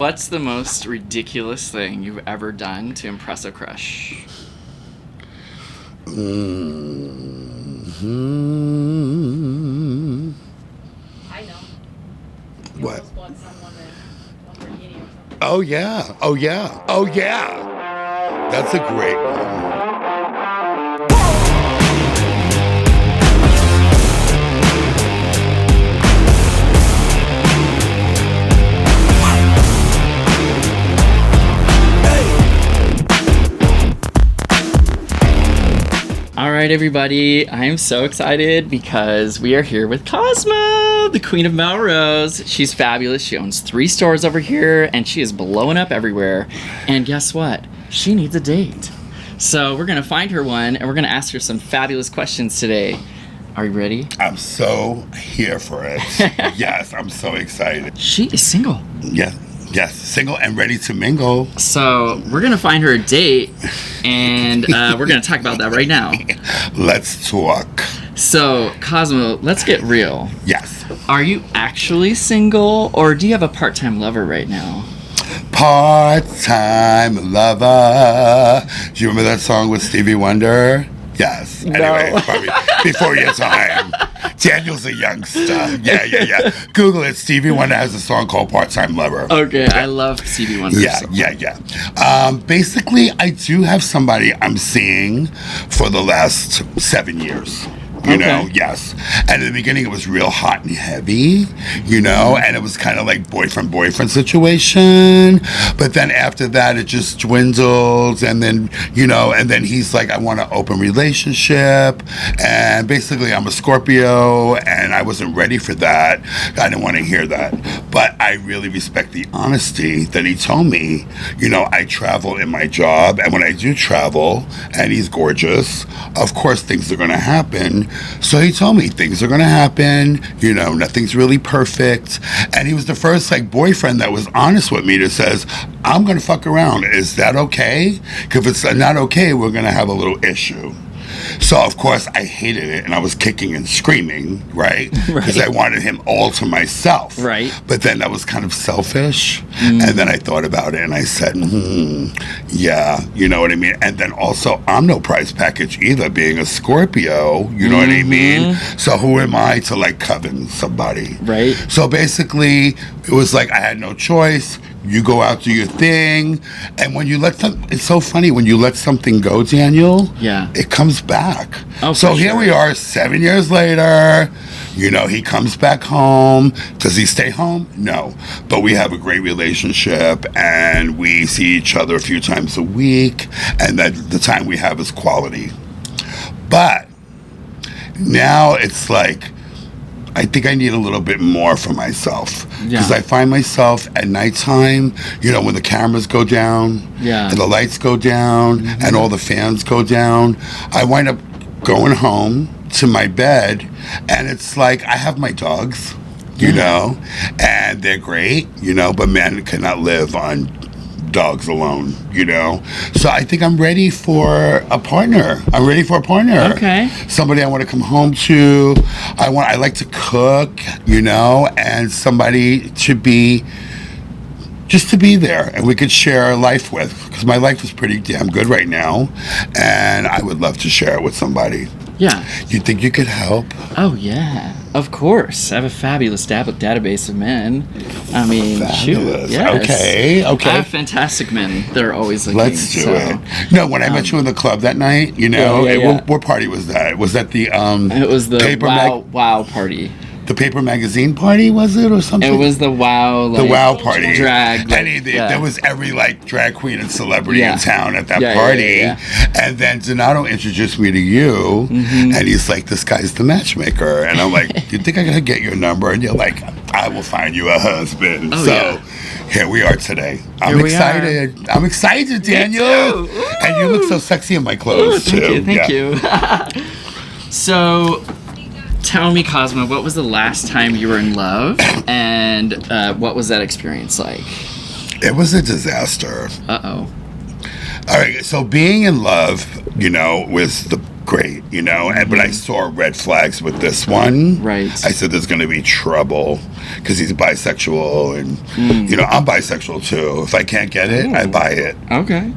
What's the most ridiculous thing you've ever done to impress a crush? Mm-hmm. I know. You What? almost bought someone a Lamborghini or something. Oh yeah. Oh yeah. Oh yeah. That's a great one. All right, everybody. I am so excited because we are here with Cosmo, the queen of Melrose. She's fabulous. She owns 3 stores over here, and she is blowing up everywhere. And guess what? She needs a date. So we're going to find her one, and we're going to ask her some fabulous questions today. Are you ready? I'm so here for it. Yes, I'm so excited. She is single. Yes, single and ready to mingle. So we're going to find her a date, and we're going to talk about that right now. Let's talk. So, Cosmo, let's get real. Yes. Are you actually single, or do you have a part-time lover right now? Part-time lover. Do you remember that song with Stevie Wonder? Yes. No. Anyway, probably before your time. Daniel's a youngster. Yeah. Google it. Stevie Wonder has a song called Part-Time Lover. Okay, I love Stevie Wonder. Yeah. Basically, I do have somebody I'm seeing for the last 7 years. You know, yes. And in the beginning, it was real hot and heavy, you know, and it was kind of like boyfriend situation. But then after that, it just dwindled. And then, you know, and then he's like, I want an open relationship. And basically, I'm a Scorpio, and I wasn't ready for that. I didn't want to hear that. But I really respect the honesty that he told me. You know, I travel in my job, and when I do travel, and he's gorgeous, of course, things are going to happen. So he told me things are going to happen, you know, nothing's really perfect. And he was the first like boyfriend that was honest with me that says, I'm going to fuck around. Is that okay? Because if it's not okay, we're going to have a little issue. So, of course, I hated it, and I was kicking and screaming, right? Because I wanted him all to myself. Right. But then that was kind of selfish. And then I thought about it, and I said, yeah, you know what I mean? And then also, I'm no prize package either, being a Scorpio, you know what I mean? So who am I to, like, coven somebody? Right. So basically, it was like I had no choice. You go out, do your thing, and when you let it's so funny, when you let something go, Daniel, it comes back. Oh, so here we are 7 years later, you know, he comes back home. Does he stay home? No. But we have a great relationship, and we see each other a few times a week, and that the time we have is quality. But now it's like, I think I need a little bit more for myself. Because I find myself at nighttime, you know, when the cameras go down and the lights go down and all the fans go down, I wind up going home to my bed, and it's like I have my dogs, you know, and they're great, you know, but men cannot live on dogs alone, you know. So I think I'm ready for a partner. Okay. Somebody I want to come home to. I like to cook, you know, and somebody to be just to be there, and we could share life with, because my life is pretty damn good right now, and I would love to share it with somebody. Yeah. You think you could help? Oh, yeah. Of course. I have a fabulous database of men. I mean, fabulous. Shoot. Yes. Okay. I have fantastic men. They're always looking. Let's do it. No, when I met you in the club that night, you know, what party was that? Was that the It was the paper wow party. The paper magazine party, was it, or something? It was the wow, like, the wow party. Drag. Like, there was every like drag queen and celebrity in town at that party. And then Donato introduced me to you, and he's like, "This guy's the matchmaker." And I'm like, "You think I gotta get your number?" And you're like, "I will find you a husband." Here we are today. I'm excited. I'm excited, Daniel. And you look so sexy in my clothes too. Thank you. So, tell me, Cosmo, what was the last time you were in love, and what was that experience like? It was a disaster. Uh-oh. All right, so being in love, you know, was great. you know. But I saw red flags with this one. Right. I said there's going to be trouble because he's bisexual, and you know, I'm bisexual too. If I can't get it, I buy it. Okay.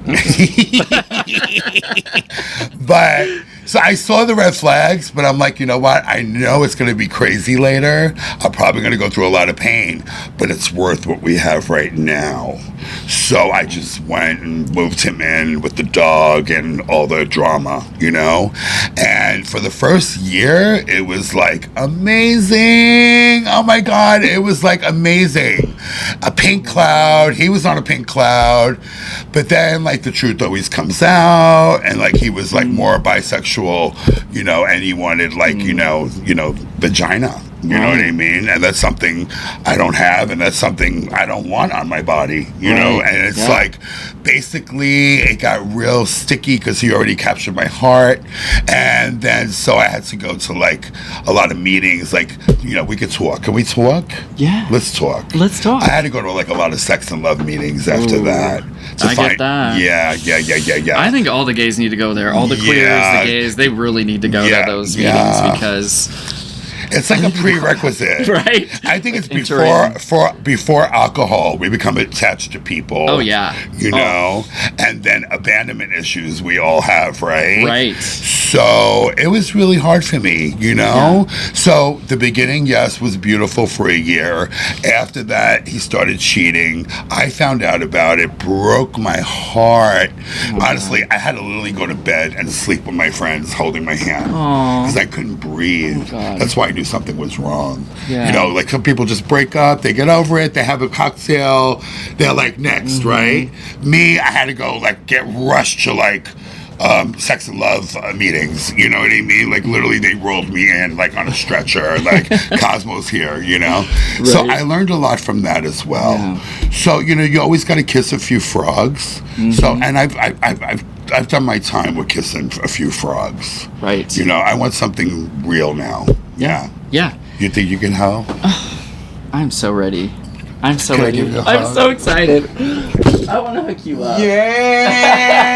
But so I saw the red flags, but I'm like, you know what? I know it's going to be crazy later. I'm probably going to go through a lot of pain, but it's worth what we have right now. So I just went and moved him in with the dog and all the drama, you know? And for the first year, it was like amazing. Oh my God, it was like amazing. A pink cloud. He was on a pink cloud. But then, like, the truth always comes out, and like he was like more bisexual, you know, and he wanted like, you know, vagina. You know what I mean? And that's something I don't have, and that's something I don't want on my body, you know? And it's like, basically, it got real sticky because he already captured my heart. And then, so I had to go to like a lot of meetings, like, you know, we could talk. Can we talk? Yeah. Let's talk. Let's talk. I had to go to like a lot of sex and love meetings after that. I get that. Yeah. I think all the gays need to go there. All the queers, the gays, they really need to go to those meetings because it's like a prerequisite, right? I think it's before alcohol, we become attached to people. Oh yeah, you know, and then abandonment issues we all have, right? Right. So it was really hard for me, you know. So the beginning, yes, was beautiful for a year. After that, he started cheating. I found out about it, broke my heart. Honestly, I had to literally go to bed and sleep with my friends holding my hand because I couldn't breathe. That's why I knew something was wrong. You know, like some people just break up, they get over it, they have a cocktail, they're like next, right? Me, I had to go like get rushed to like sex and love meetings, you know what I mean? Like literally they rolled me in like on a stretcher, like Cosmo's here, you know? Right. So I learned a lot from that as well. So, you know, you always got to kiss a few frogs. So, and I've done my time with kissing a few frogs. Right. You know, I want something real now. Yeah. You think you can help? I'm so ready. I'm so ready. I'm so excited. I want to hook you up. Yay!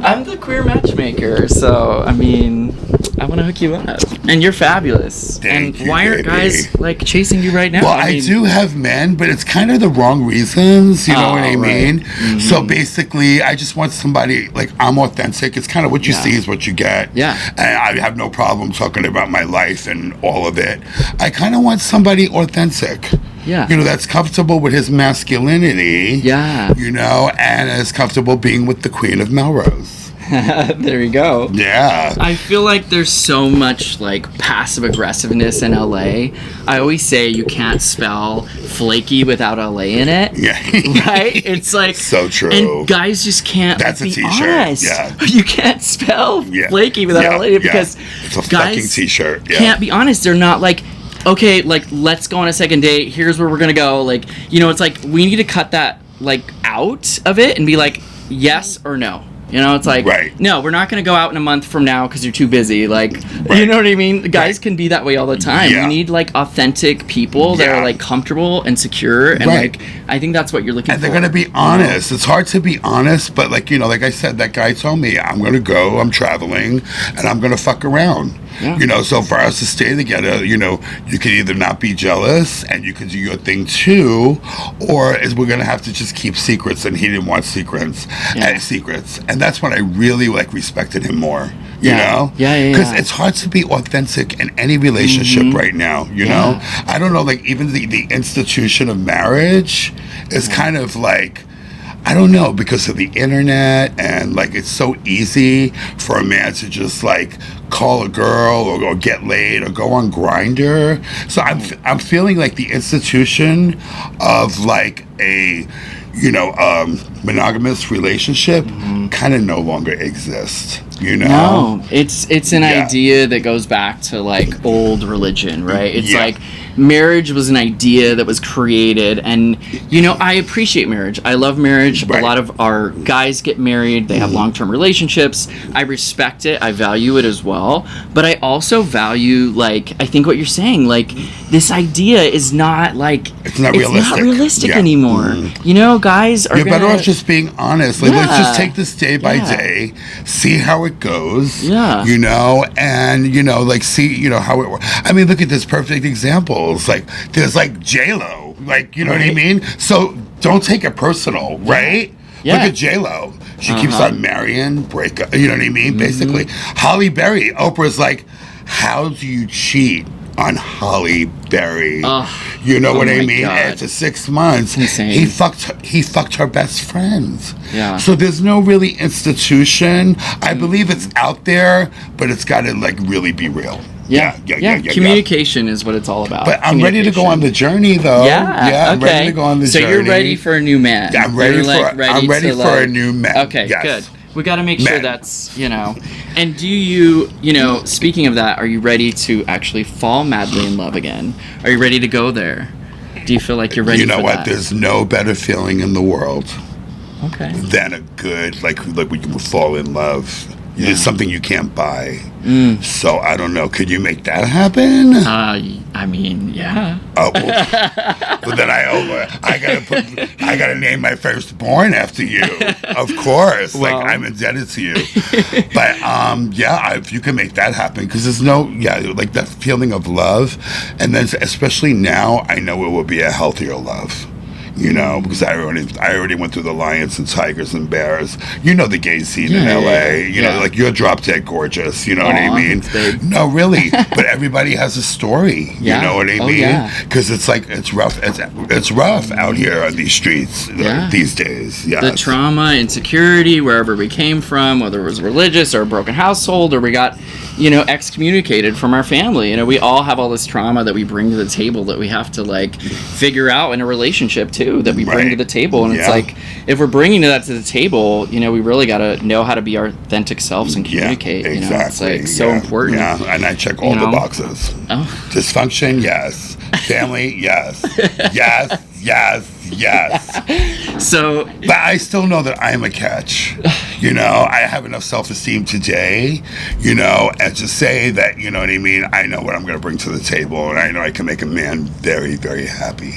I'm the queer matchmaker, so I mean, I want to hook you up. And you're fabulous. Thank you, why aren't guys like chasing you right now? Well, I do have men, but it's kind of the wrong reasons. You know what I mean? So basically, I just want somebody like I'm authentic. It's kind of what you see is what you get. Yeah. And I have no problem talking about my life and all of it. I kind of want somebody authentic. Yeah. You know, that's comfortable with his masculinity. Yeah. You know, and is comfortable being with the Queen of Melrose. There you go. Yeah. I feel like there's so much like passive aggressiveness in LA. I always say you can't spell flaky without LA in it. Yeah. Right? It's like so true. And guys just can't That's be a t-shirt. honest. Yeah. You can't spell flaky without LA in it because it's a guys fucking t-shirt. Can't be honest. They're not like, okay, like let's go on a second date. Here's where we're gonna go. Like, you know, it's like we need to cut that like out of it and be like yes or no. You know, it's like, no, we're not going to go out in a month from now because you're too busy. Like, you know what I mean? Guys can be that way all the time. We need, like, authentic people that are, like, comfortable and secure. And, like, I think that's what you're looking for. And they're going to be honest. It's hard to be honest, but, like, you know, like I said, that guy told me, I'm going to go, I'm traveling, and I'm going to fuck around. Yeah. You know, so for us to stay together, you know, you can either not be jealous and you can do your thing too, or is we're gonna have to just keep secrets, and he didn't want secrets. And that's when I really like respected him more. You know? Because it's hard to be authentic in any relationship right now, you know? I don't know, like even the institution of marriage is kind of like, I don't know, because of the internet, and like it's so easy for a man to just like call a girl or get laid or go on Grindr. So I'm feeling like the institution of like a, you know, monogamous relationship kind of no longer exists. You know? No, it's an idea that goes back to like old religion, right? It's like marriage was an idea that was created, and I appreciate marriage. I love marriage. Right. A lot of our guys get married. They have long-term relationships. I respect it. I value it as well. But I also value, like, I think what you're saying, like, this idea is not like it's not realistic anymore. Guys are you're better off just being honest. Like, let's just take this day by day, see how it goes. Yeah. And like see how it works. I mean, look at this perfect examples. Like, there's like J-Lo. Like, you know what I mean? So don't take it personal, right? Yeah. Look at J-Lo. She keeps on marrying, break up. You know what I mean? Basically, Holly Berry. Oprah's like, how do you cheat on Holly Berry? You know what I mean? God. After 6 months, insane. he fucked her best friends. Yeah. So there's no really institution. I believe it's out there, but it's got to like really be real. Yeah. Communication is what it's all about. But I'm ready to go on the journey, though. I'm ready to go on the journey. So you're ready for a new man. I'm ready for a new man. Okay, yes. good. We got to make sure that's, And do you, speaking of that, are you ready to actually fall madly in love again? Are you ready to go there? Do you feel like you're ready for that? You know what? There's no better feeling in the world than a good, like when you fall in love. It's something you can't buy. So I don't know. Could you make that happen? I mean, yeah. Oh, well, then I gotta name my firstborn after you. Of course, Well, like I'm indebted to you. But if you can make that happen, because there's like that feeling of love, and then especially now, I know it will be a healthier love. Because I already went through the lions and tigers and bears. The gay scene in LA. Like you're drop dead gorgeous. You know what I mean? No, really. But everybody has a story. You know what I mean? Because it's like it's rough. It's rough out here on these streets these days. Yeah. The trauma, insecurity, wherever we came from, whether it was religious or a broken household, or we got excommunicated from our family. We all have all this trauma that we bring to the table that we have to like figure out in a relationship too. That we bring to the table, and it's like if we're bringing that to the table, we really got to know how to be our authentic selves and communicate. Exactly. It's like so important. Yeah, and I check all the boxes. Dysfunction, yes. Family, yes. Yes. So, but I still know that I'm a catch. I have enough self-esteem today, and to say that, you know what I mean, I know what I'm going to bring to the table, and I know I can make a man very, very happy.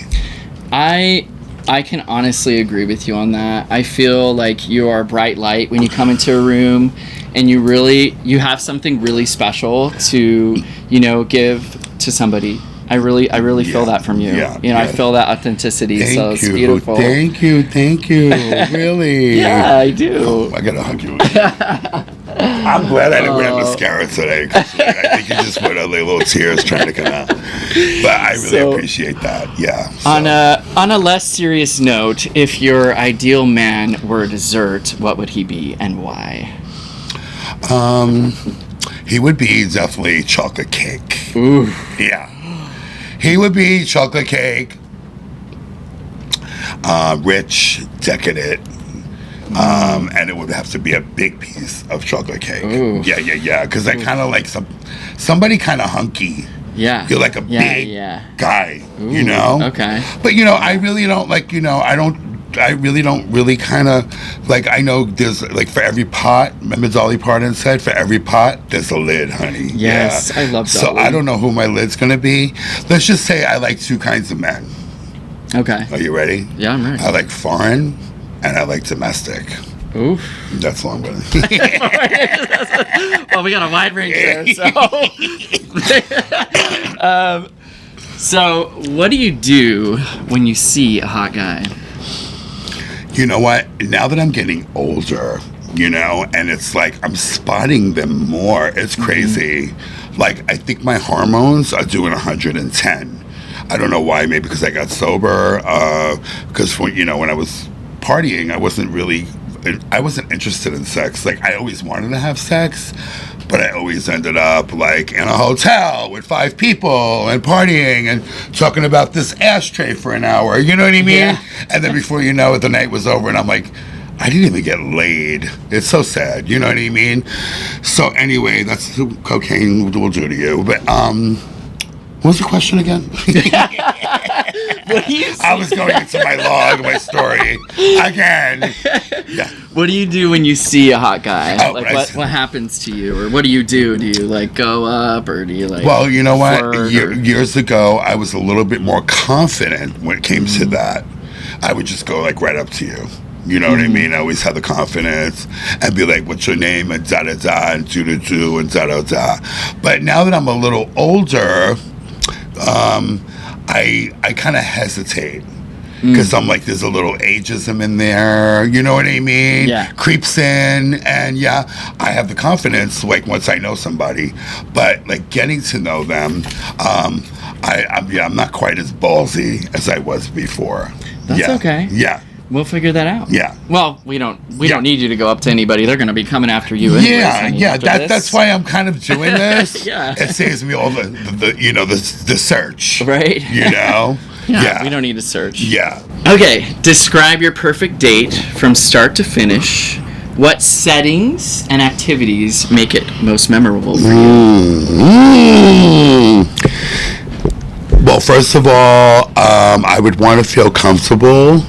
I can honestly agree with you on that. I feel like you are a bright light when you come into a room, and you have something really special to, give to somebody. I really feel that from you. I feel that authenticity. So it's beautiful. Thank you. Really? Yeah, I do. Oh, I gotta hug you. I'm glad I didn't wear mascara today. 'Cause I think you just put little tears trying to come out. But I really appreciate that. Yeah. So. On a less serious note, if your ideal man were a dessert, what would he be and why? He would be definitely chocolate cake. Ooh. Yeah. He would be chocolate cake, rich, decadent, and it would have to be a big piece of chocolate cake. Ooh. Yeah. Because I kind of like somebody kind of hunky. Yeah. You're like a big guy, Ooh, Okay. But, I really don't like, I really don't really kind of, like, I know there's, like, for every pot, remember Dolly Parton said, for every pot, there's a lid, honey. Yes, I love Dolly. So I don't know who my lid's going to be. Let's just say I like two kinds of men. Okay. Are you ready? Yeah, I'm ready. I like foreign, and I like domestic. Oof. That's all I'm going to Well, we got a wide range there, so. So, what do you do when you see a hot guy? You know what? Now that I'm getting older, and it's like I'm spotting them more. It's crazy. Like, I think my hormones are doing 110. I don't know why. Maybe because I got sober. Because, when I was partying, I wasn't interested in sex. Like, I always wanted to have sex, but I always ended up like in a hotel with 5 people and partying and talking about this ashtray for an hour. You know what I mean? Yeah. And then before you know it, the night was over, and I'm like, I didn't even get laid. It's so sad. You know what I mean? So anyway, that's what cocaine will do to you. But What was the question again? What do you I was going into my log, my story again. Yeah. What do you do when you see a hot guy? Oh, Like, right. what happens to you, or what do you do? Do you like go up, or do you like? Well, you know what? flirt, or- Years ago, I was a little bit more confident when it came to that. I would just go like right up to you. You know what I mean? I always had the confidence and be like, "What's your name?" and da da da and do do do and da da da. But now that I'm a little older, I kind of hesitate. Because I'm like, there's a little ageism in there, you know what I mean? Yeah. Creeps in, and yeah, I have the confidence, like, once I know somebody. But, like, getting to know them, I'm not quite as ballsy as I was before. That's okay. Yeah. We'll figure that out. Yeah. Well, we don't need you to go up to anybody. They're going to be coming after you anyways. Yeah. That's why I'm kind of doing this. Yeah. It saves me all the search. Right? You know? Yeah. We don't need to search. Yeah. Okay. Describe your perfect date from start to finish. What settings and activities make it most memorable for you? Well, first of all, I would want to feel comfortable.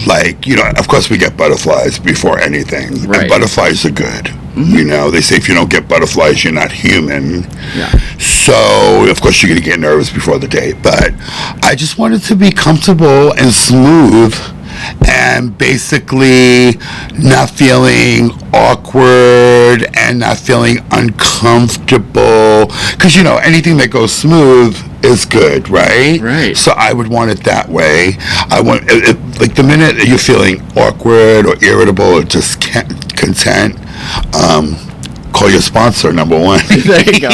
Like, you know, of course we get butterflies before anything. Right. And butterflies are good. You know, they say if you don't get butterflies, you're not human. Yeah. So, of course, you're going to get nervous before the date. But I just wanted to be comfortable and smooth and basically not feeling awkward and not feeling uncomfortable. Because, you know, anything that goes smooth is good, right? Right. So I would want it that way. I want, like, the minute you're feeling awkward or irritable or just content, call your sponsor, number one. There you go.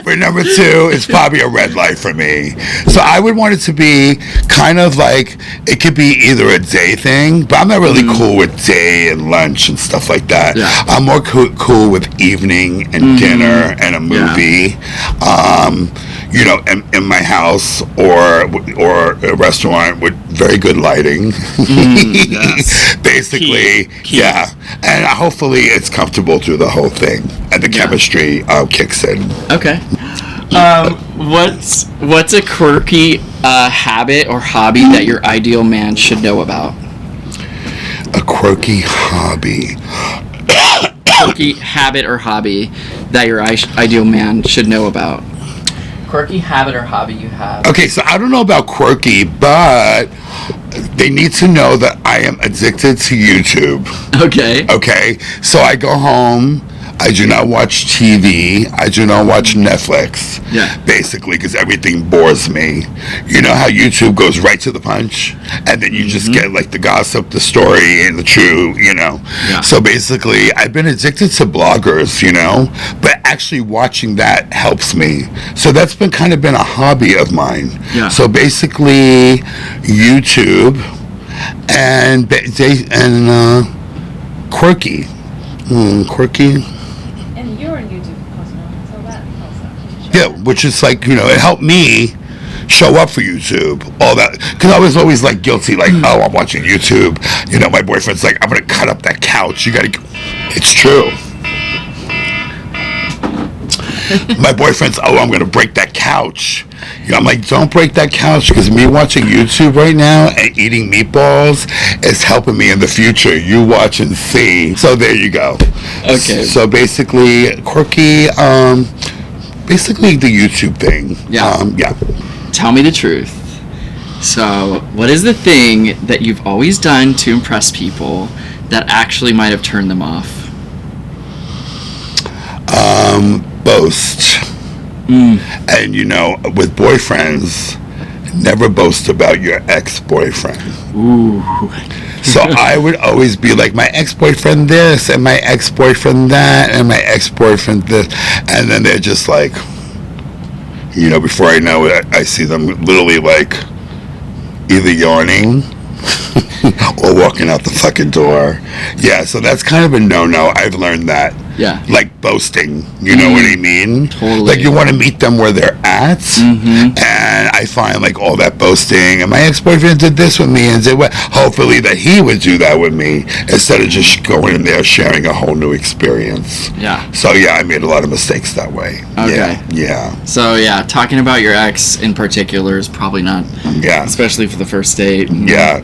For number two, it's probably a red light for me. So I would want it to be kind of like, it could be either a day thing, but I'm not really cool with day and lunch and stuff like that. Yeah. I'm more cool with evening and dinner and a movie. You know, in my house or a restaurant with very good lighting. Yes. Basically, Key. yeah. And hopefully it's comfortable through the whole thing. And the chemistry kicks in. Okay. What's a quirky habit or hobby that your ideal man should know about? A quirky hobby. Quirky habit or hobby that your ideal man should know about. Quirky habit or hobby you have. Okay, so I don't know about quirky, but they need to know that I am addicted to YouTube. Okay. Okay, so I go home. I do not watch TV. I do not watch Netflix. Yeah. Basically, because everything bores me. You know how YouTube goes right to the punch? And then you just get like the gossip, the story, and the true, you know? Yeah. So basically, I've been addicted to bloggers, you know? But actually watching that helps me. So that's been kind of been a hobby of mine. Yeah. So basically, YouTube and quirky. Quirky. And you're on YouTube, Cosmo, so that helps out. Yeah, which is like, you know, it helped me show up for YouTube, all that. Because I was always like guilty, like, oh, I'm watching YouTube. You know, my boyfriend's like, I'm going to cut up that couch. You got to, it's true. My boyfriend's, oh, I'm going to break that couch. You know, I'm like, don't break that couch, because me watching YouTube right now and eating meatballs is helping me in the future. You watch and see. So there you go. Okay. So basically, quirky, basically the YouTube thing. Yeah. Yeah. Tell me the truth. So, what is the thing that you've always done to impress people that actually might have turned them off? Boast. And, you know, with boyfriends, never boast about your ex-boyfriend. Ooh. So I would always be like, my ex-boyfriend this, and my ex-boyfriend that, and my ex-boyfriend this. And then they're just like, you know, before I know it, I see them literally like either yawning or walking out the fucking door. Yeah, so that's kind of a no-no. I've learned that. Yeah. Like boasting, you know what I mean? Totally. Like you want to meet them where they're at, and I find like all that boasting, and my ex-boyfriend did this with me and did what, hopefully that he would do that with me instead of just going in there sharing a whole new experience. Yeah. So yeah, I made a lot of mistakes that way. Okay. Yeah. So yeah, talking about your ex in particular is probably not, Yeah. especially for the first date. Yeah.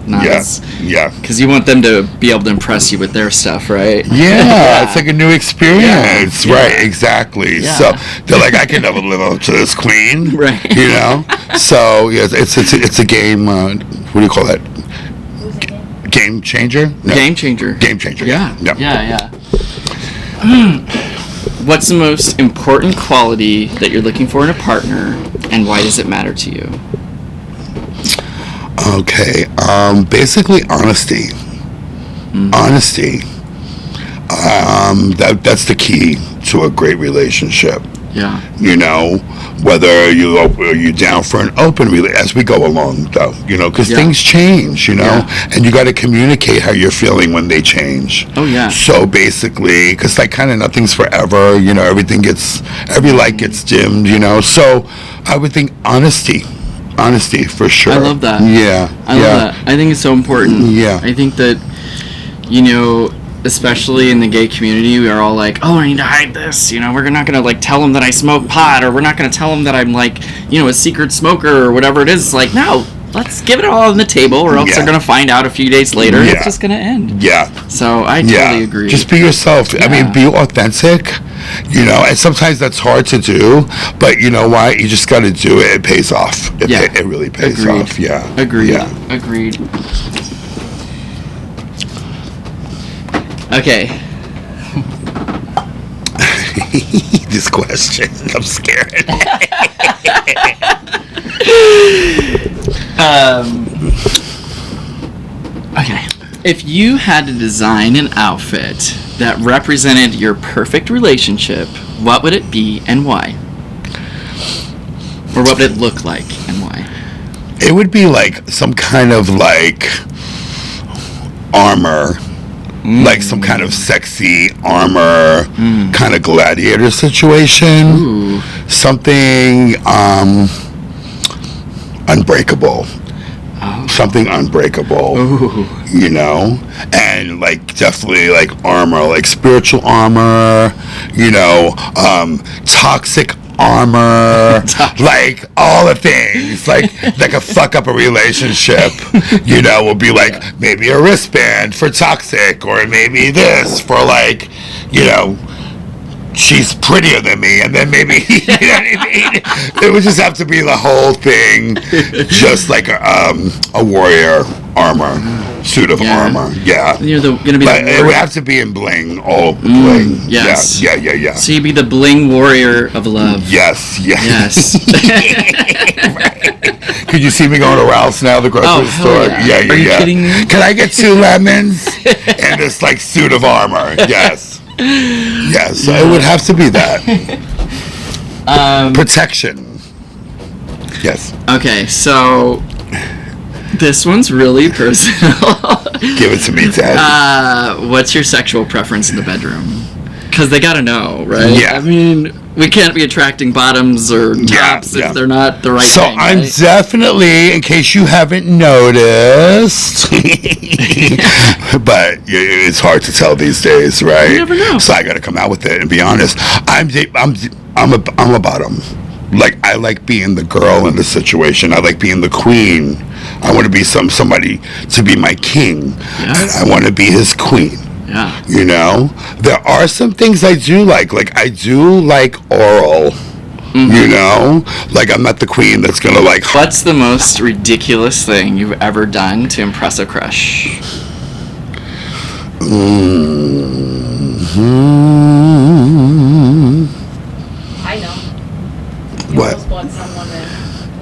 Yeah. Because you want them to be able to impress you with their stuff, right? Yeah, it's like a new experience. Yeah. Right, exactly. Yeah. So they're like, I can never live up to this queen. Right. You know? So yeah, it's a game, what do you call that? Game changer? No. Game changer. Game changer. Yeah. Yeah. What's the most important quality that you're looking for in a partner, and why does it matter to you? Okay. Basically honesty. Honesty. That's the key to a great relationship. Yeah. You know, whether you're down for an open relationship as we go along, though, you know, because things change, you know, and you got to communicate how you're feeling when they change. Oh, yeah. So basically, because like kind of nothing's forever, you know, every light gets dimmed, you know. So I would think honesty for sure. I love that. Yeah. I love that. I think it's so important. Yeah. I think that, you know, especially in the gay community, we are all like, oh, I need to hide this. You know, we're not going to, like, tell them that I smoke pot, or we're not going to tell them that I'm, like, you know, a secret smoker or whatever it is. It's like, no, let's give it all on the table, or else they're going to find out a few days later, and it's just going to end. Yeah. So I totally agree. Just be yourself. I mean, be authentic, you know, and sometimes that's hard to do, but you know what? You just got to do it. It pays off. It really pays off. Yeah. Agreed. Yeah. Agreed. Okay. This question, I'm scared. Okay. If you had to design an outfit that represented your perfect relationship, what would it be and why? Or what would it look like and why? It would be like some kind of like armor. Like some kind of sexy armor, kind of gladiator situation. Ooh. Something unbreakable. Oh. Something unbreakable. Ooh. You know? And like definitely like armor, like spiritual armor, you know, toxic armor, like all the things, like that could fuck up a relationship, you know, will be like maybe a wristband for toxic, or maybe this for like, you know, she's prettier than me, and then maybe, you know what I mean? It would just have to be the whole thing, just like a warrior armor, suit of armor, You're gonna be it would have to be in bling, all bling. Yes. Yeah. So you'd be the bling warrior of love. Yes. Yes. Could you see me going to Ralph's now, the grocery store? Yeah. Are you kidding me? Can I get 2 lemons and this like suit of armor? Yes. Yes. So it would have to be that. Protection. Yes. Okay, so this one's really personal. Give it to me, Ted. What's your sexual preference in the bedroom? Because they gotta know, right? Yeah. I mean, we can't be attracting bottoms or tops if they're not the right so thing, I'm right? definitely, in case you haven't noticed, but it's hard to tell these days, right? You never know. So I got to come out with it and be honest. I'm a bottom. Like, I like being the girl in the situation. I like being the queen. I want to be somebody to be my king. Yeah. And I want to be his queen. Yeah. You know, there are some things I do like I do like oral. You know, like I'm not the queen that's gonna like. What's the most ridiculous thing you've ever done to impress a crush? I know. You What? almost bought someone a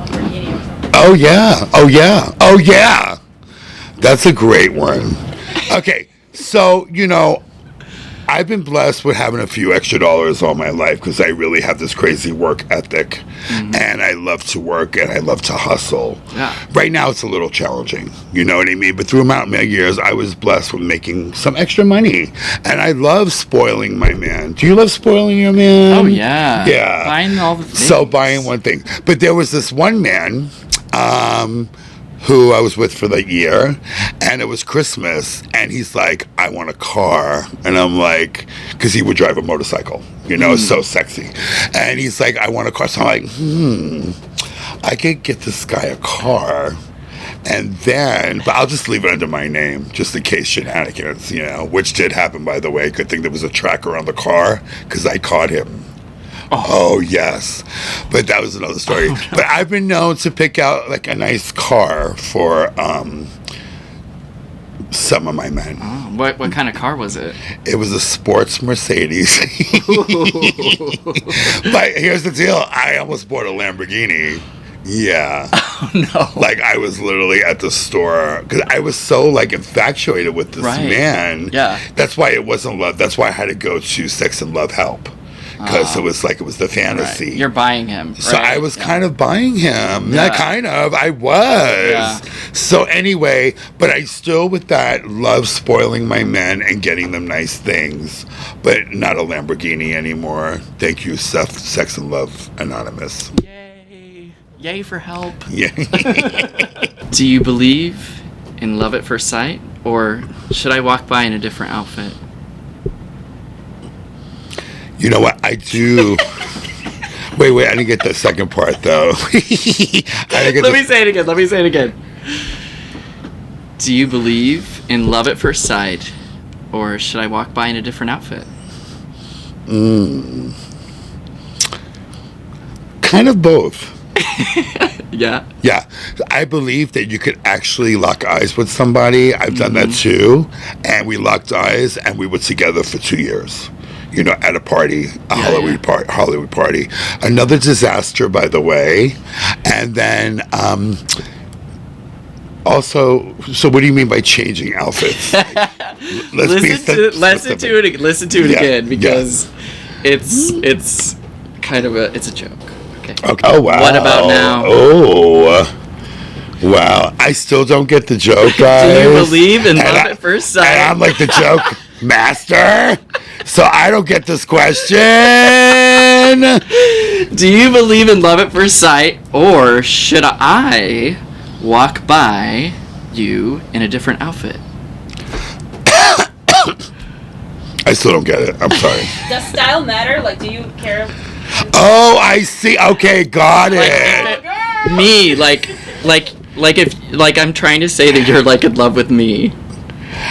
Lamborghini or something. Oh yeah. That's a great one. Okay, so you know, I've been blessed with having a few extra dollars all my life because I really have this crazy work ethic, and I love to work and I love to hustle. Yeah. Right now it's a little challenging, you know what I mean? But throughout my years, I was blessed with making some extra money, and I love spoiling my man. Do you love spoiling your man? Oh yeah. Yeah. Buying all the things. So buying one thing, but there was this one man. Who I was with for the year, and it was Christmas, and he's like, I want a car. And I'm like, because he would drive a motorcycle, you know, so sexy. And he's like, I want a car. So I'm like, I could get this guy a car. And then, but I'll just leave it under my name, just in case shenanigans, you know, which did happen, by the way. Good thing there was a tracker on the car, because I caught him. Oh, yes. But that was another story. Oh, no. But I've been known to pick out like a nice car for some of my men. Oh, what kind of car was it? It was a sports Mercedes. But here's the deal. I almost bought a Lamborghini. Yeah. Oh, no. Like, I was literally at the store because I was so like infatuated with this man. Yeah. That's why it wasn't love. That's why I had to go to Sex and Love Help. Because it was the fantasy. Right. You're buying him. Right? So I was kind of buying him. Yeah. Not kind of. I was. Yeah. So anyway, but I still with that love spoiling my men and getting them nice things. But not a Lamborghini anymore. Thank you, Sex and Love Anonymous. Yay. Yay for help. Yeah. Do you believe in love at first sight? Or should I walk by in a different outfit? You know what? I do. Wait, I didn't get the second part, though. Let me say it again. Do you believe in love at first sight, or should I walk by in a different outfit? Kind of both. Yeah? Yeah. I believe that you could actually lock eyes with somebody. I've done that, too. And we locked eyes, and we were together for 2 years. You know, at a party, Hollywood party. Another disaster, by the way. And then, also, so what do you mean by changing outfits? Listen to it again, because it's kind of a joke. Okay. Oh, wow. What about now? Oh, wow. I still don't get the joke, guys. Do you believe in love at first sight? And I'm like the joke master. So I don't get this question. Do you believe in love at first sight, or should I walk by you in a different outfit? I still don't get it. I'm sorry. Does style matter? Like, do you care? Oh, I see. Okay, got it. Me, like if I'm trying to say that you're like in love with me.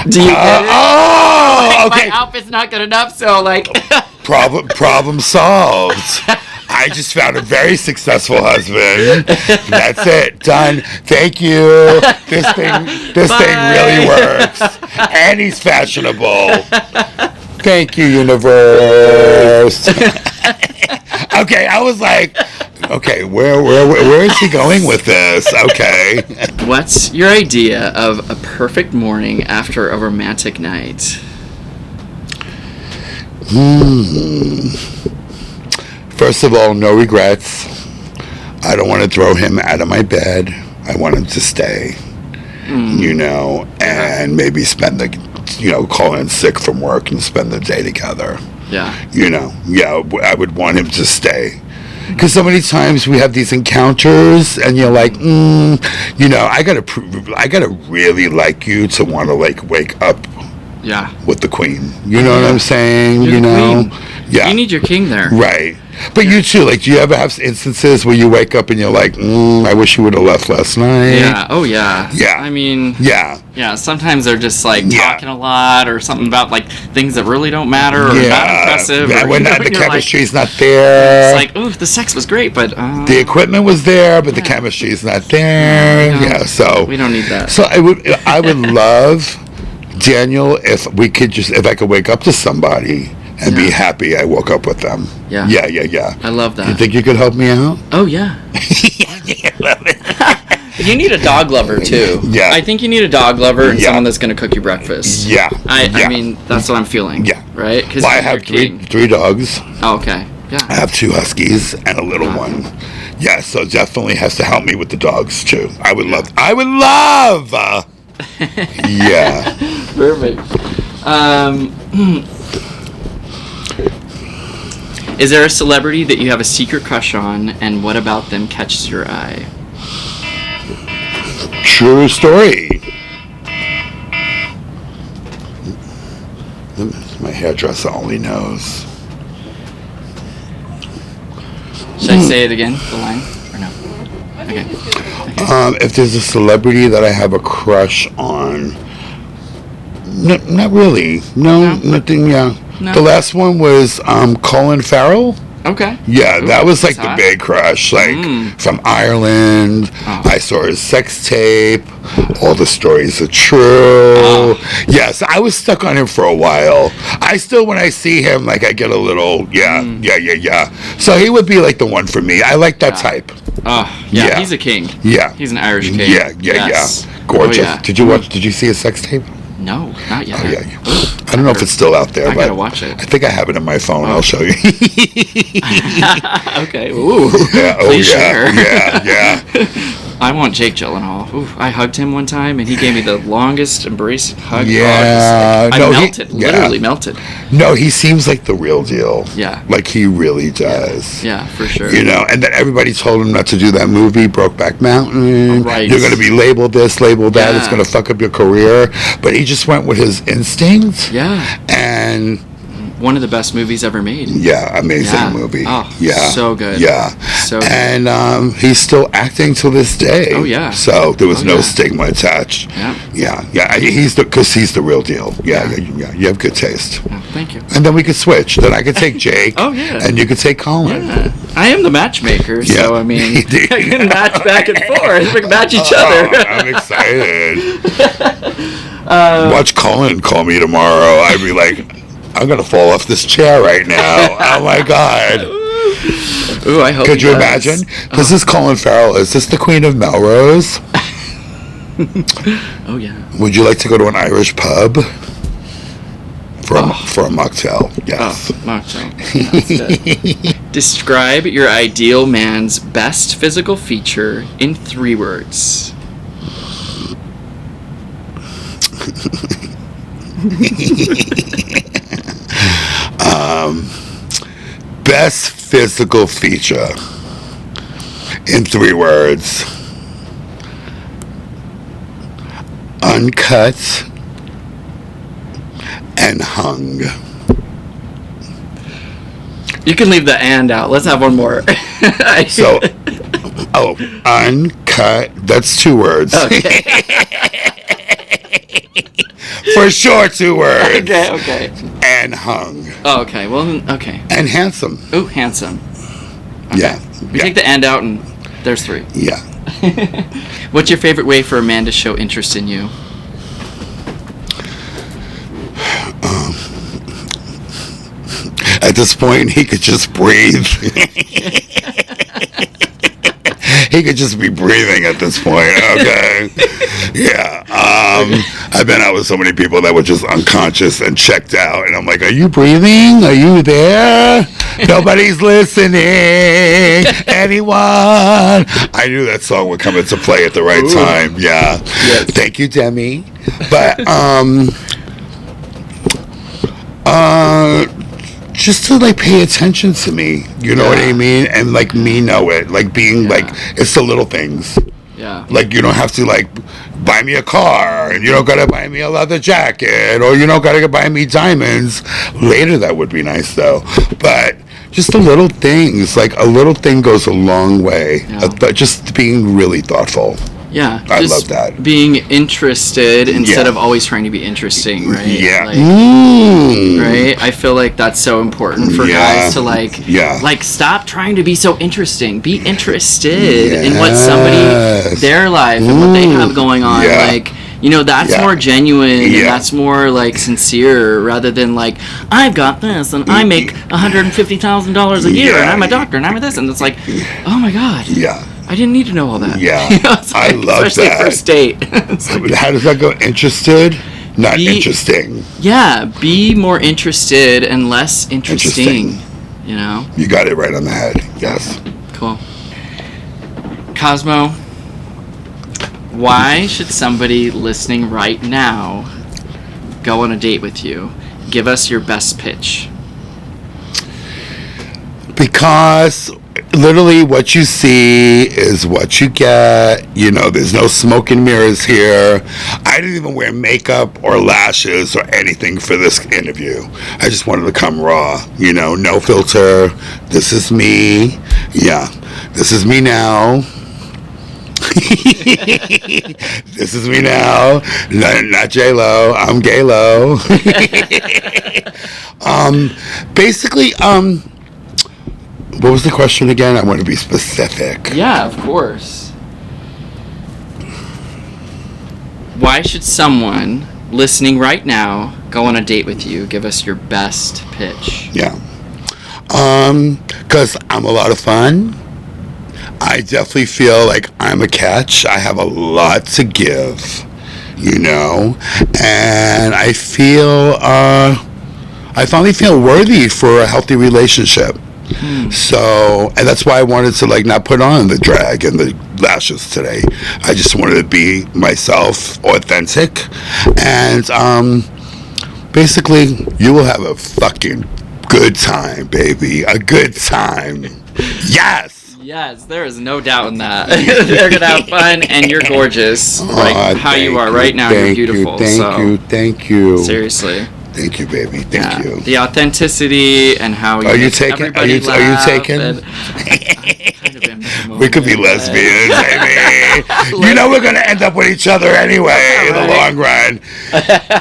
Do you get it? Oh, okay. My outfit's not good enough, so like. Problem solved. I just found a very successful husband. That's it. Done. Thank you. This thing really works. And he's fashionable. Thank you, universe. Okay, I was like, okay, where is he going with this? Okay. What's your idea of a perfect morning after a romantic night? First of all, no regrets. I don't want to throw him out of my bed. I want him to stay, you know, and maybe spend call in sick from work and spend the day together. Yeah. You know, I would want him to stay. Because so many times we have these encounters, and you're like, you know, I gotta really like you to want to like wake up. Yeah. With the queen, you know what I'm saying? You're the queen. Yeah. You need your king there, right? But you too, like, do you ever have instances where you wake up and you're like, I wish you would have left last night? Yeah. Oh yeah. Yeah. I mean. Yeah. Yeah. Sometimes they're just like talking a lot, or something about like things that really don't matter, or not impressive. Yeah. Or, When the chemistry's like, not there. It's like, ooh, the sex was great, but the equipment was there, but the chemistry's not there. Yeah. So we don't need that. So I would love, Daniel, if I could wake up to somebody and be happy I woke up with them. Yeah. Yeah. I love that. You think you could help me out? Oh, yeah. You need a dog lover too. Yeah. I think you need a dog lover and someone that's going to cook you breakfast. Yeah. I mean, that's what I'm feeling. Yeah. Right? Because I have three dogs. Oh, okay. Yeah. I have 2 huskies and a little one. Yeah, so definitely has to help me with the dogs too. I would love. Yeah. Perfect. Is there a celebrity that you have a secret crush on, and what about them catches your eye? True story. My hairdresser only knows. Should I say it again, the line, or no? Okay. If there's a celebrity that I have a crush on, not really. No, nothing. Yeah. No. The last one was Colin Farrell. Okay. Yeah, that was like That's the hot. big crush. Like from Ireland. Oh. I saw his sex tape. All the stories are true. Yes, I was stuck on him for a while. I still, when I see him, like I get a little, yeah. So he would be like the one for me. I like that type. Oh, yeah, Yeah. he's a king. Yeah. He's an Irish king. Yeah. Yes. Gorgeous. Oh, yeah. Did you see his sex tape? No, not yet. Oh, yeah. I don't know if it's still out there, I but gotta watch it. I think I have it in my phone. I'll show you. Okay. Ooh. Yeah, Please share. Yeah. I want Jake Gyllenhaal. Ooh, I hugged him one time, and he gave me the longest embrace hug. Yeah. I No, melted. Literally melted. No, he seems like the real deal. Yeah. Like he really does. Yeah, for sure. You know, and then everybody told him not to do that movie, Brokeback Mountain. Right. You're going to be labeled this, labeled that. Yeah. It's going to fuck up your career. But he just went with his instinct. Yeah. And One of the best movies ever made. yeah, amazing Yeah. movie. Oh, yeah. so good. Yeah. So good. And he's still acting to this day. Oh, yeah. So there was Oh, no yeah. stigma attached. Yeah. Yeah. He's the real deal. Yeah. You have good taste. Oh, thank you. And then we could switch. Then I could take Jake. Oh, yeah. And you could take Colin. Yeah. I am the matchmaker, so Yeah. I mean, I can match back and forth. We can match each other. Oh, I'm excited. Watch Colin call me tomorrow. I'd be like, I'm gonna fall off this chair right now. Oh my god. Ooh, I hope. Could he you does. imagine? This is Colin Farrell. Is this the Queen of Melrose? Oh yeah. Would you like to go to an Irish pub for a mocktail? Yes. Oh, mocktail. Describe your ideal man's best physical feature in 3 words. Best physical feature in 3 words. Uncut and hung. You can leave the and out. Let's have one more. So, uncut. That's 2 words. Okay. For sure, 2 words. Okay. And hung. Oh, okay. Well, okay. And handsome. Ooh, handsome. Yeah. We take the and out, and there's 3. Yeah. What's your favorite way for a man to show interest in you? At this point, he could just breathe. He could just be breathing at this point. Okay. Yeah. I've been out with so many people that were just unconscious and checked out. And I'm like, are you breathing? Are you there? Nobody's listening. Anyone? I knew that song would come into play at the right time. Yeah. Yes. Thank you, Demi. But, just to like pay attention to me, you know what I mean, and like me know it, like being like it's the little things. Yeah. Like you don't have to like buy me a car, and you don't gotta buy me a leather jacket, or you don't gotta buy me diamonds. Later, that would be nice though, but just the little things, like a little thing goes a long way. Yeah. Just being really thoughtful. Yeah. I just love that. Being interested instead Yeah. of always trying to be interesting, right? Yeah. Like, Mm. right? I feel like that's so important for guys to like stop trying to be so interesting. Be interested in what somebody, Yes. their life and what they have going on. Yeah. Like, you know, that's Yeah. more genuine and Yeah. that's more like sincere rather than like, I've got this and I make $150,000 a year and I'm a doctor and I'm a this, and it's like, oh my God. Yeah. I didn't need to know all that. Yeah. It's I love especially that. First date. It's like, How does that go? Interested? Not interesting. yeah, be more interested and less interesting. You know? You got it right on the head. Yes. Cool. Cosmo, why should somebody listening right now go on a date with you? Give us your best pitch. Because literally what you see is what you get. You know, there's no smoke and mirrors here. I didn't even wear makeup or lashes or anything for this interview. I just wanted to come raw, you know, no filter. This is me. Yeah, this is me now. This is me now. Not J-Lo. I'm Gay-Lo. Basically, what was the question again? I want to be specific. Yeah, of course. Why should someone listening right now go on a date with you? Give us your best pitch. Yeah. Because I'm a lot of fun. I definitely feel like I'm a catch. I have a lot to give, you know, and I feel, I finally feel worthy for a healthy relationship. So, and that's why I wanted to like not put on the drag and the lashes today. I just wanted to be myself, authentic, and basically you will have a fucking good time, baby. A good time. Yes. Yes, there is no doubt in that. They're gonna have fun, and you're gorgeous, right? How you are right now. You're beautiful. Thank you. Seriously. Thank you, baby. Thank you. The authenticity and how you. Are you taking? Are you taking? Kind of am. We could be lesbians, baby. You know we're gonna end up with each other anyway in the long run.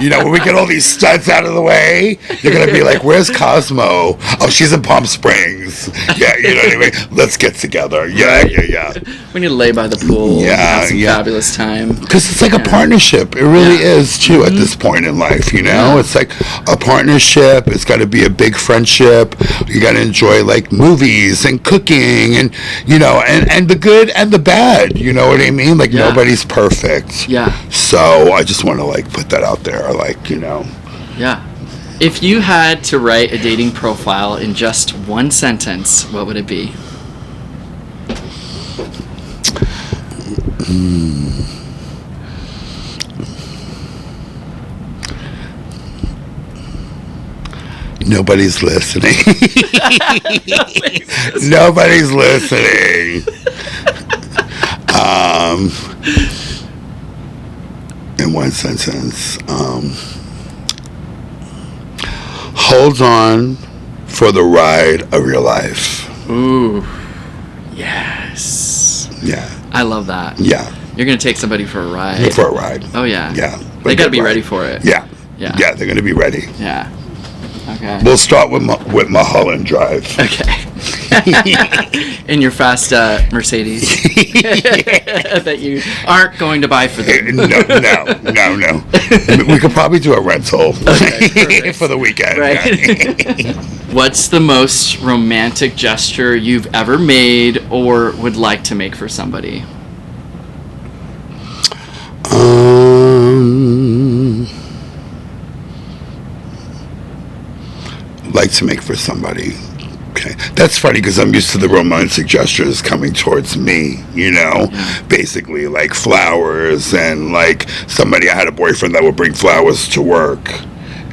You know, when we get all these studs out of the way, you're gonna be like, "Where's Cosmo? Oh, she's in Palm Springs. Yeah, you know what I mean. Let's get together. Yeah. We need to lay by the pool. Yeah, have some fabulous time. Because it's like a partnership. It really is too at this point in life. You know, it's like a partnership. It's got to be a big friendship. You got to enjoy like movies and cooking and you know and the good and the bad. You know what I mean? Like nobody's perfect. Yeah. So I just want to like put that out there. Like you know. Yeah. If you had to write a dating profile in just one sentence, what would it be? Nobody's listening. Nobody's listening. In one sentence, hold on for the ride of your life. Ooh, yes. Yeah. I love that. Yeah. You're gonna take somebody for a ride. For a ride. Oh yeah. Yeah. They gotta be ready for it. Yeah. Yeah. Yeah, they're gonna be ready. Yeah. Okay. We'll start with Mulholland Drive. Okay. In your fast Mercedes that you aren't going to buy for them. No. We could probably do a rental for the weekend. Right. Yeah. What's the most romantic gesture you've ever made or would like to make for somebody? Like to make for somebody. Okay, that's funny because I'm used to the romantic gestures coming towards me, you know, basically like flowers and like somebody. I had a boyfriend that would bring flowers to work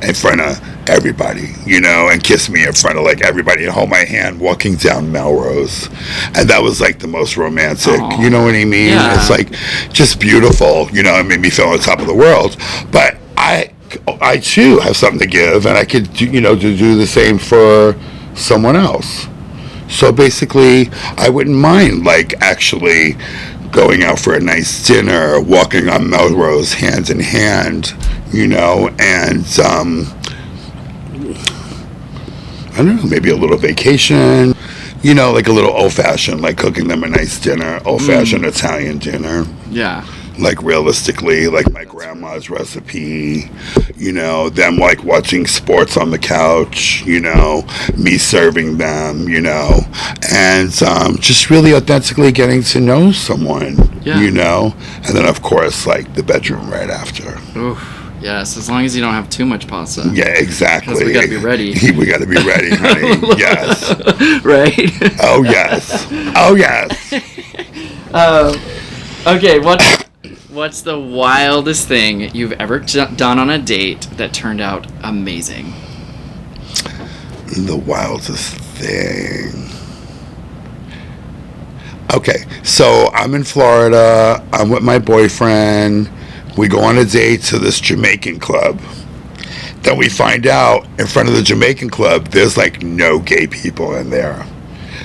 in front of everybody, you know, and kiss me in front of like everybody and hold my hand walking down Melrose, and that was like the most romantic. Aww. You know what I mean? Yeah. It's like just beautiful, you know. It made me feel on top of the world, but I too have something to give, and I could do, you know, to do the same for someone else. So basically, I wouldn't mind like actually going out for a nice dinner, walking on Melrose hand in hand, you know, and I don't know, maybe a little vacation, you know, like a little old-fashioned, like cooking them a nice dinner, old-fashioned Italian dinner. Yeah. like realistically, like my grandma's recipe, you know, them like watching sports on the couch, you know, me serving them, you know, and just really authentically getting to know someone, you know, and then of course like the bedroom right after. Oof. Yes, as long as you don't have too much pasta. Yeah, exactly. Because we gotta be ready. We gotta be ready, honey. Yes. Right? Oh, yes. Oh, yes. Okay, what's the wildest thing you've ever done on a date that turned out amazing? The wildest thing. Okay, so I'm in Florida. I'm with my boyfriend. We go on a date to this Jamaican club. Then we find out in front of the Jamaican club, there's like no gay people in there.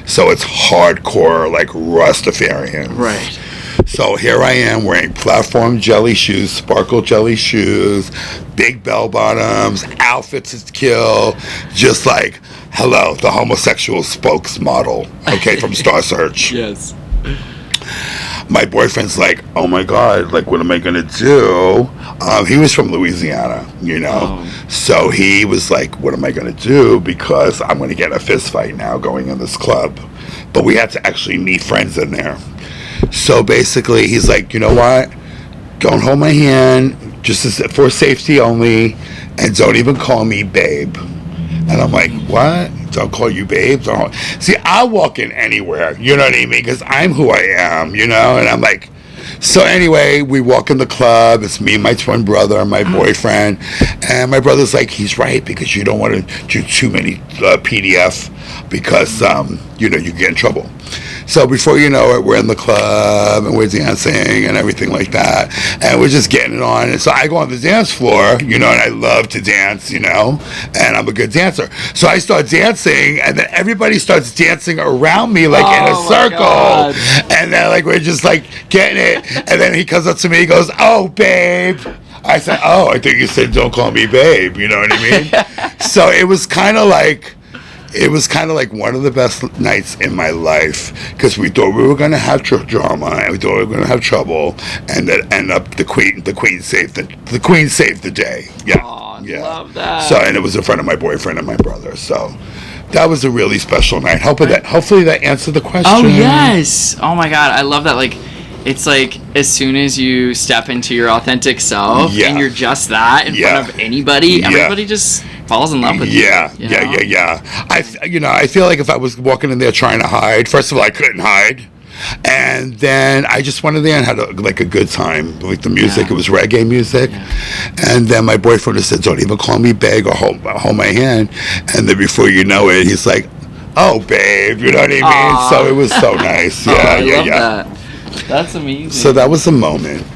So it's hardcore, like Rastafarian. Right. So here I am wearing platform jelly shoes, sparkle jelly shoes, big bell bottoms, outfits to kill, just like, hello, the homosexual spokesmodel, okay, from Star Search. Yes. My boyfriend's like, oh my God, like, what am I going to do? He was from Louisiana, you know? Oh. So he was like, what am I going to do? Because I'm going to get in a fist fight now going in this club. But we had to actually meet friends in there. So basically, he's like, you know what? Don't hold my hand, just for safety only, and don't even call me babe. And I'm like, what? Don't call you babe? Don't. See, I'll walk in anywhere, you know what I mean? Because I'm who I am, you know? And I'm like, so anyway, we walk in the club. It's me and my twin brother and my boyfriend. And my brother's like, he's right, because you don't want to do too many PDF because, you know, you get in trouble. So before you know it, we're in the club and we're dancing and everything like that. And we're just getting it on. And so I go on the dance floor, you know, and I love to dance, you know, and I'm a good dancer. So I start dancing, and then everybody starts dancing around me like in a circle. God. And then like we're just like getting it. And then he comes up to me, he goes, oh, babe. I said, oh, I think you said don't call me babe, you know what I mean? So it was kind of like one of the best nights in my life, because we thought we were going to have drama, and we thought we were going to have trouble, and then end up the queen saved the day. Yeah. Aw, yeah. Love that. So, and it was in front of my boyfriend and my brother. So that was a really special night. Hopefully that answered the question. Oh yes. Oh my God, I love that. Like, it's like as soon as you step into your authentic self and you're just that in front of anybody, everybody just falls in love with you. Yeah. I feel like if I was walking in there trying to hide, first of all, I couldn't hide. And then I just went in there and had a good time. Like the music, it was reggae music. And then my boyfriend just said, don't even call me babe or hold my hand. And then before you know it, he's like, oh, babe, you know what I mean? Aww. So it was so nice. I love that. That's amazing. So that was a moment.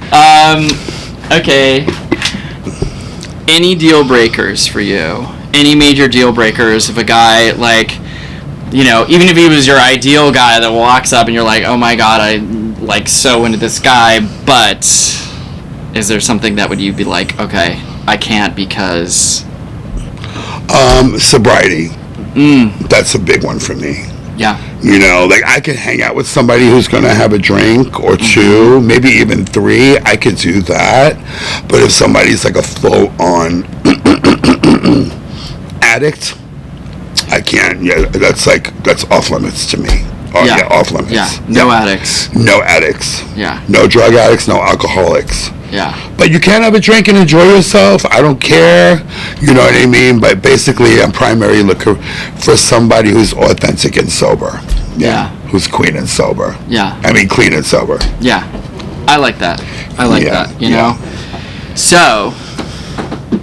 Okay. Any deal breakers for you? Any major deal breakers if a guy, like, you know, even if he was your ideal guy that walks up and you're like, oh my God, I like so into this guy, but is there something that would you be like, okay, I can't because sobriety. That's a big one for me. Yeah. You know, like I could hang out with somebody who's going to have a drink or two, maybe even three. I could do that. But if somebody's like a full-on addict, I can't. Yeah, that's off limits to me. Off limits. Yeah. No addicts. No addicts. Yeah. No drug addicts. No alcoholics. Yeah. But you can have a drink and enjoy yourself. I don't care. You know what I mean? But basically, I'm primarily looking for somebody who's authentic and sober. Yeah. Who's clean and sober. Yeah. I mean, clean and sober. Yeah. I like that. You know? So,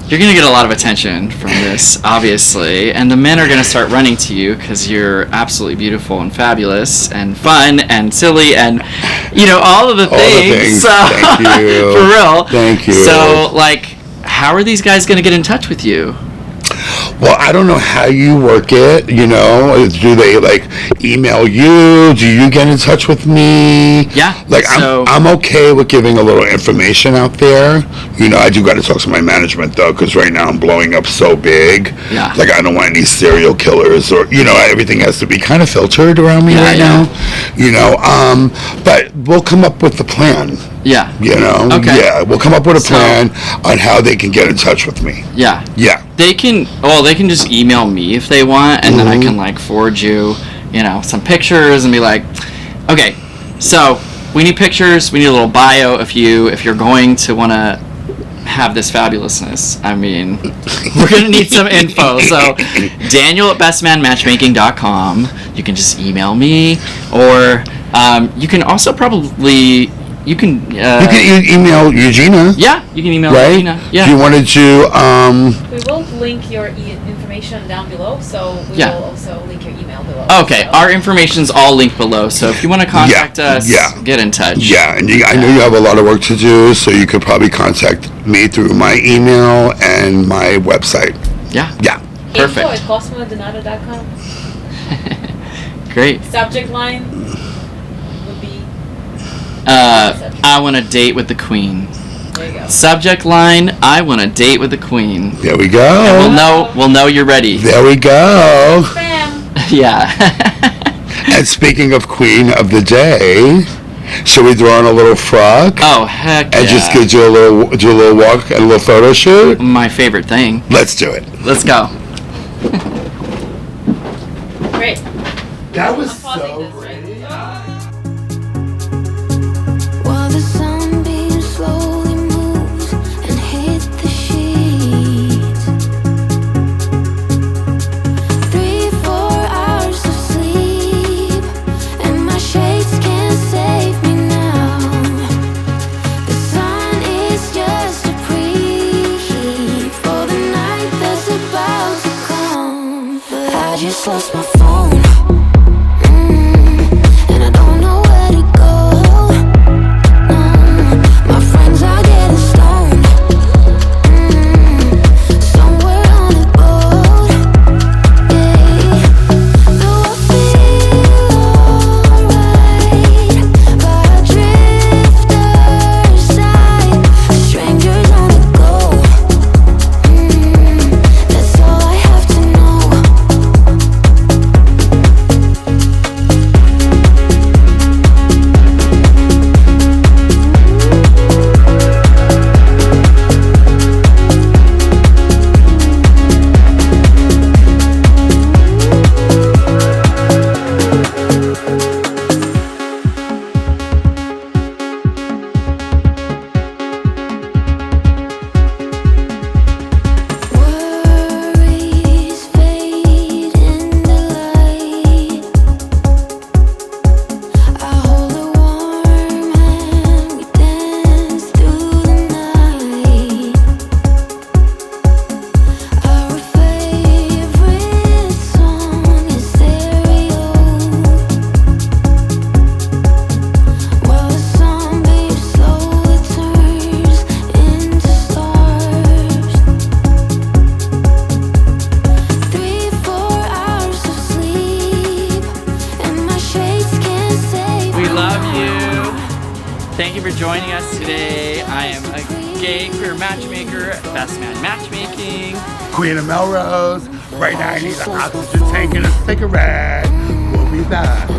you're going to get a lot of attention from this, obviously. And the men are going to start running to you because you're absolutely beautiful and fabulous and fun and silly and, you know, all of the things. So, thank you. For real. Thank you. So, like, how are these guys going to get in touch with you? Well, I don't know how you work it, you know. Do they like email you? Do you get in touch with me? Yeah. Like I'm okay with giving a little information out there. You know, I do got to talk to my management though, because right now I'm blowing up so big. Yeah. Like I don't want any serial killers or, you know, everything has to be kind of filtered around me now. You know, but we'll come up with the plan. Yeah. You know? Okay. Yeah, we'll come up with a plan on how they can get in touch with me. Yeah. Yeah. They can just email me if they want, and then I can like forward you, you know, some pictures and be like, okay, so we need pictures, we need a little bio if you're going to want to have this fabulousness. I mean, we're going to need some info. So Daniel at bestmanmatchmaking.com. You can just email me, or you can also probably you can email Eugenia. Yeah, you can email right? Eugenia. Yeah. If you wanted to we will link your information down below, so we will also link your email below. Okay, so. our information's all linked below, so if you want to contact us, get in touch. Yeah, and I know you have a lot of work to do, so you could probably contact me through my email and my website. Yeah. Yeah. Perfect. Info at cosmo.com. Great. Subject line would be I want a date with the queen. There you go. Subject line, I want a date with the queen. There we go. And we'll know you're ready. There we go. Spam. Yeah. And speaking of queen of the day, should we throw on a little frock? Oh, heck yeah. And just do a little walk and a little photo shoot? My favorite thing. Let's do it. Let's go. Great. That was I'm pausing this, right? While the sunbeam slowly moves and hit the sheets, 3-4 hours of sleep, and my shades can't save me now. The sun is just a preheat for the night that's about to come. But I just lost my phone. And I don't know where to go. My friends are getting stoned. Somewhere on a boat. Yeah. Though I feel alright by a drifter's side. Strangers on the go. That's all I have to know. Worries fade in the light. I hold a warm hand, we dance through the night. Our favorite song is stereo, while the sunbeam slowly turns into stars. 3-4 hours of sleep, and my shades can't save We me love now. you. Thank you for joining us today. I am a gay queer matchmaker at Best Man Matchmaking. Queen of Melrose. Right now I need an oxygen tank and a cigarette. We'll be back.